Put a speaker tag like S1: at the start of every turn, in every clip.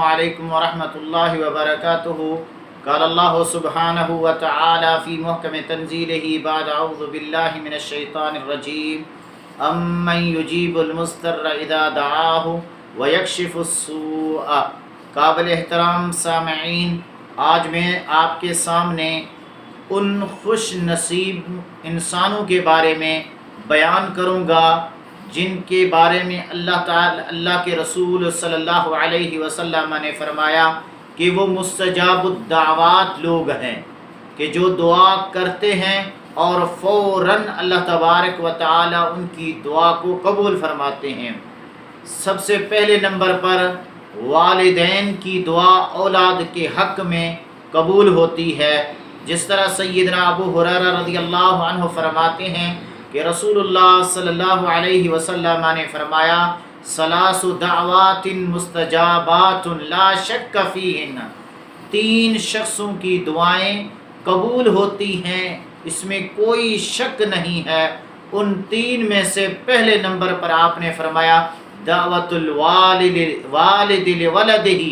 S1: علیکم ورحمۃ اللہ وبرکاتہ قال اللہ سبحانہ وتعالی فی محکم تنزیلہ بعد اعوذ باللہ من الشیطان الرجیم امن یجیب المضطر اذا دعاہ ویکشف السوء۔ قابل احترام سامعین، آج میں آپ کے سامنے ان خوش نصیب انسانوں کے بارے میں بیان کروں گا جن کے بارے میں اللہ کے رسول صلی اللہ علیہ وسلم نے فرمایا کہ وہ مستجاب الدعوات لوگ ہیں، کہ جو دعا کرتے ہیں اور فوراً اللہ تبارک و تعالی ان کی دعا کو قبول فرماتے ہیں۔ سب سے پہلے نمبر پر والدین کی دعا اولاد کے حق میں قبول ہوتی ہے، جس طرح سیدنا ابو ہریرہ رضی اللہ عنہ فرماتے ہیں کہ رسول اللہ صلی اللہ علیہ وسلم نے فرمایا ثلاث دعوات مستجابات لا شک فیہن، تین شخصوں کی دعائیں قبول ہوتی ہیں، اس میں کوئی شک نہیں ہے۔ ان تین میں سے پہلے نمبر پر آپ نے فرمایا دعوت الوالد لولدہ،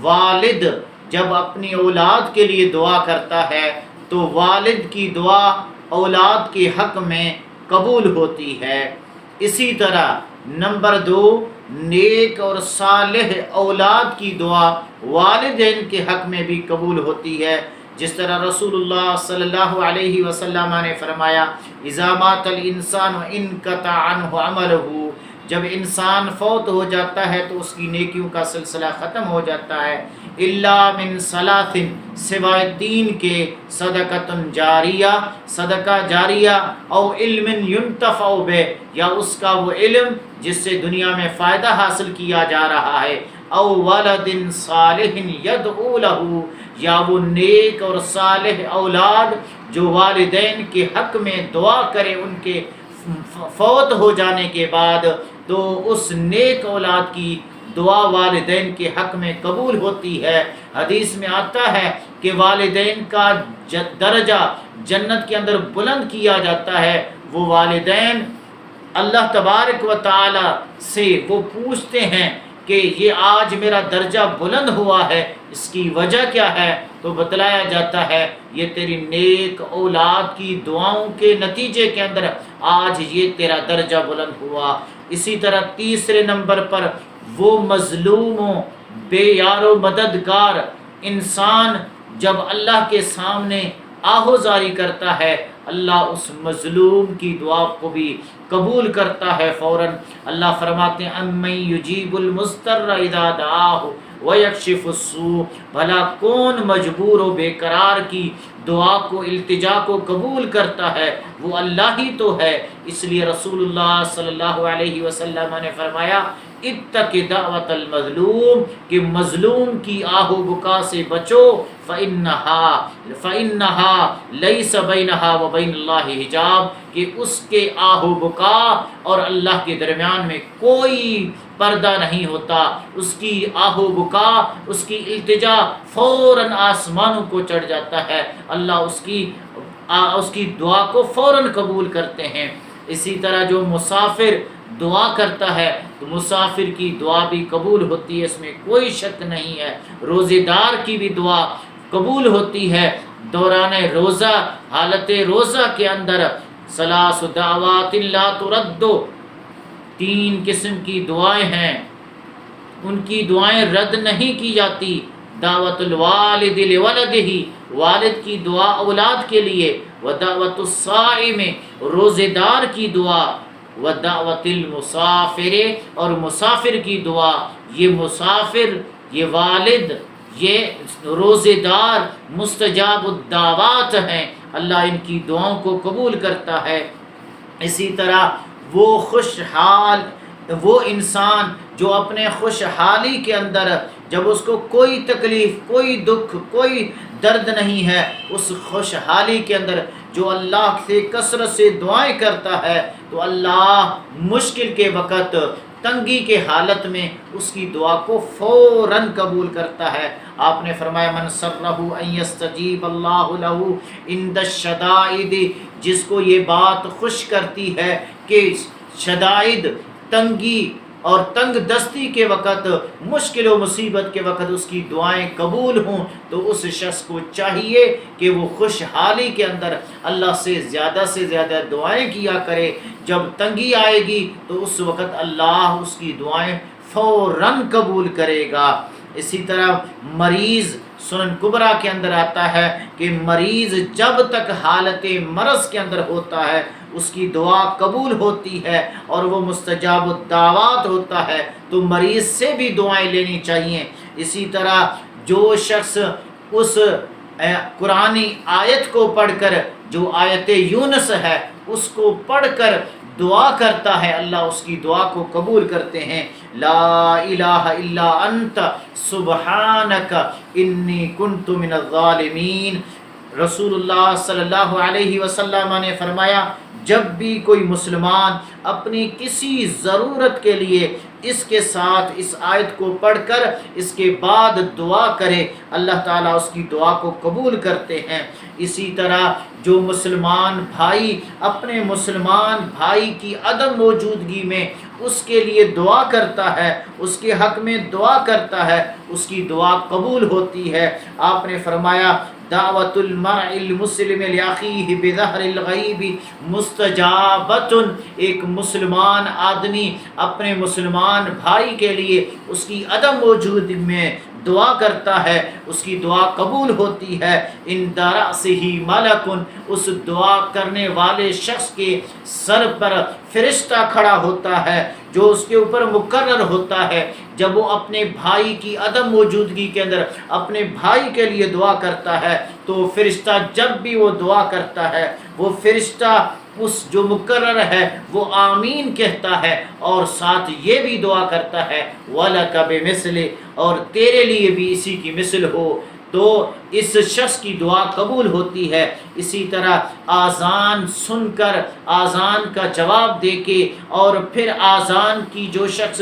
S1: والد جب اپنی اولاد کے لیے دعا کرتا ہے تو والد کی دعا اولاد کے حق میں قبول ہوتی ہے۔ اسی طرح نمبر 2 نیک اور صالح اولاد کی دعا والدین کے حق میں بھی قبول ہوتی ہے، جس طرح رسول اللہ صلی اللہ علیہ وسلم نے فرمایا اذا مات الانسان انقطع عنہ عملہ، جب انسان فوت ہو جاتا ہے تو اس کی نیکیوں کا سلسلہ ختم ہو جاتا ہے، الا من ثلاث، سوائے تین کے، صدقۃ جاریہ، صدقہ جاریہ، او علم ينتفع بہ، یا اس کا وہ علم جس سے دنیا میں فائدہ حاصل کیا جا رہا ہے، او ولد صالح يدعو له، یا وہ نیک اور صالح اولاد جو والدین کے حق میں دعا کرے ان کے فوت ہو جانے کے بعد، تو اس نیک اولاد کی دعا والدین کے حق میں قبول ہوتی ہے۔ حدیث میں آتا ہے کہ والدین کا درجہ جنت کے اندر بلند کیا جاتا ہے۔ وہ والدین اللہ تبارک و تعالی سے وہ پوچھتے ہیں کہ یہ آج میرا درجہ بلند ہوا ہے، اس کی وجہ کیا ہے؟ تو بتلایا جاتا ہے یہ تیری نیک اولاد کی دعاؤں کے نتیجے کے اندر آج یہ تیرا درجہ بلند ہوا۔ اسی طرح تیسرے نمبر پر وہ مظلوموں، بے یار و مددگار انسان جب اللہ کے سامنے آہوزاری کرتا ہے، اللہ اس مظلوم کی دعا کو بھی قبول کرتا ہے فوراً۔ اللہ فرماتے ہیں امن یجیب المضطر اذا دعاہ ویکشف السوء، بھلا کون مجبور و بے قرار کی دعا کو، التجا کو قبول کرتا ہے؟ وہ اللہ ہی تو ہے۔ اس لیے رسول اللہ صلی اللہ علیہ وسلم نے فرمایا اتق دعوت المظلوم، کہ مظلوم کی آہ و بکا سے بچو، فإنہا لیس بینہا وبین اللہ حجاب، کہ اس کے آہ و بکا اور اللہ کے درمیان میں کوئی پردہ نہیں ہوتا، اس کی آہ و بکا، اس کی التجا فوراً آسمانوں کو چڑھ جاتا ہے، اللہ اس کی دعا کو فوراً قبول کرتے ہیں۔ اسی طرح جو مسافر دعا کرتا ہے تو مسافر کی دعا بھی قبول ہوتی ہے، اس میں کوئی شک نہیں ہے۔ روزے دار کی بھی دعا قبول ہوتی ہے۔ دوران روزہ، حالت روزہ کے اندر ثلاث دعوات لا ترد، تین قسم کی دعائیں ہیں، ان کی دعائیں رد نہیں کی جاتی۔ دعوت الوالد لولدہ، والد کی دعا اولاد کے لیے، ودعوت الصائم، روزے دار کی دعا، ودعوت المسافر، اور مسافر کی دعا۔ یہ مسافر، یہ والد، یہ روزے دار مستجاب الدعوات ہیں، اللہ ان کی دعاؤں کو قبول کرتا ہے۔ اسی طرح وہ خوشحال، وہ انسان جو اپنے خوشحالی کے اندر جب اس کو کوئی تکلیف، کوئی دکھ، کوئی درد نہیں ہے، اس خوشحالی کے اندر جو اللہ سے کثرت سے دعائیں کرتا ہے تو اللہ مشکل کے وقت، تنگی کے حالت میں اس کی دعا کو فوراً قبول کرتا ہے۔ آپ نے فرمایا من سرہ ان یستجیب اللہ لہ عند الشدائد، جس کو یہ بات خوش کرتی ہے کہ شدائد، تنگی اور تنگ دستی کے وقت، مشکل و مصیبت کے وقت اس کی دعائیں قبول ہوں، تو اس شخص کو چاہیے کہ وہ خوشحالی کے اندر اللہ سے زیادہ دعائیں کیا کرے۔ جب تنگی آئے گی تو اس وقت اللہ اس کی دعائیں فوراً قبول کرے گا۔ اسی طرح مریض، سنن کبریٰ کے اندر آتا ہے کہ مریض جب تک حالت مرض کے اندر ہوتا ہے اس کی دعا قبول ہوتی ہے اور وہ مستجاب الدعوات ہوتا ہے، تو مریض سے بھی دعائیں لینی چاہیے۔ اسی طرح جو شخص اس قرآنی آیت کو پڑھ کر، جو آیت یونس ہے اس کو پڑھ کر دعا کرتا ہے، اللہ اس کی دعا کو قبول کرتے ہیں۔ لا الہ الا انت سبحانک انی کنت من الظالمین۔ رسول اللہ صلی اللہ علیہ وسلم نے فرمایا، جب بھی کوئی مسلمان اپنی کسی ضرورت کے لیے اس کے ساتھ اس آیت کو پڑھ کر اس کے بعد دعا کرے، اللہ تعالیٰ اس کی دعا کو قبول کرتے ہیں۔ اسی طرح جو مسلمان بھائی اپنے مسلمان بھائی کی عدم موجودگی میں اس کے لیے دعا کرتا ہے، اس کے حق میں دعا کرتا ہے، اس کی دعا قبول ہوتی ہے۔ آپ نے فرمایا، دعوت المرء المسلم لاخیہ بظہر الغیب مستجابۃ، ایک مسلمان آدمی اپنے مسلمان بھائی کے لیے اس کی عدم موجودگی میں دعا کرتا ہے، اس کی دعا قبول ہوتی ہے۔ عند رأسہ ملک، اس دعا کرنے والے شخص کے سر پر فرشتہ کھڑا ہوتا ہے جو اس کے اوپر مقرر ہوتا ہے۔ جب وہ اپنے بھائی کی عدم موجودگی کے اندر اپنے بھائی کے لیے دعا کرتا ہے تو فرشتہ جب بھی وہ دعا کرتا ہے، وہ فرشتہ اس جو مقرر ہے وہ آمین کہتا ہے اور ساتھ یہ بھی دعا کرتا ہے وَلَكَ بِمِثْلِ، اور تیرے لیے بھی اسی کی مثل ہو، تو اس شخص کی دعا قبول ہوتی ہے۔ اسی طرح آذان سن کر آذان کا جواب دے کے اور پھر آذان کی جو شخص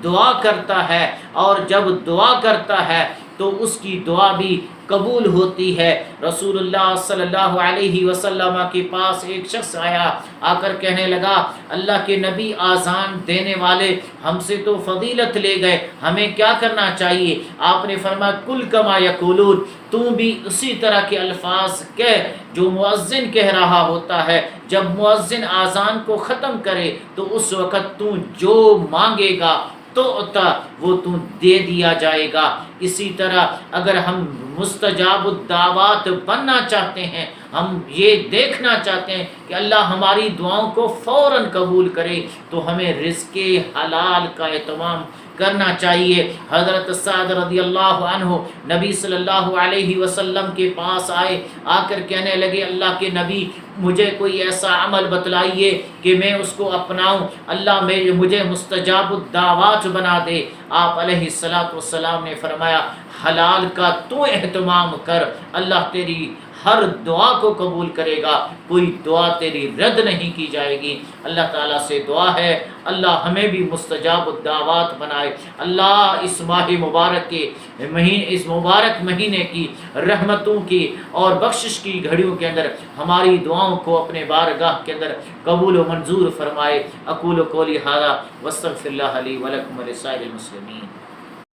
S1: دعا کرتا ہے اور جب دعا کرتا ہے تو اس کی دعا بھی قبول ہوتی ہے۔ رسول اللہ صلی اللہ علیہ وسلم کے پاس ایک شخص آیا، آ کر کہنے لگا، اللہ کے نبی، آذان دینے والے ہم سے تو فضیلت لے گئے، ہمیں کیا کرنا چاہیے؟ آپ نے فرمایا، کل کما یقولون، تو بھی اسی طرح کے الفاظ کہہ جو مؤذن کہہ رہا ہوتا ہے۔ جب مؤذن آذان کو ختم کرے تو اس وقت تو جو مانگے گا تو وہ تو دے دیا جائے گا۔ اسی طرح اگر ہم مستجاب الدعوات بننا چاہتے ہیں، ہم یہ دیکھنا چاہتے ہیں کہ اللہ ہماری دعاؤں کو فوراً قبول کرے، تو ہمیں رزق حلال کا اہتمام کرنا چاہیے۔ حضرت سعد رضی اللہ عنہ نبی صلی اللہ علیہ وسلم کے پاس آئے، آ کر کہنے لگے، اللہ کے نبی، مجھے کوئی ایسا عمل بتلائیے کہ میں اس کو اپناؤں، اللہ مجھے مستجاب الدعوات بنا دے۔ آپ علیہ السلام نے فرمایا، حلال کا تو اہتمام کر، اللہ تیری ہر دعا کو قبول کرے گا، کوئی دعا تیری رد نہیں کی جائے گی۔ اللہ تعالیٰ سے دعا ہے اللہ ہمیں بھی مستجاب الدعوات بنائے۔ اللہ اس ماہ مبارک کے اس مبارک مہینے کی رحمتوں کی اور بخشش کی گھڑیوں کے اندر ہماری دعاؤں کو اپنے بارگاہ کے اندر قبول و منظور فرمائے۔ اقول قولی ھذا واستغفر اللہ لی ولکم ولسائر المسلمین۔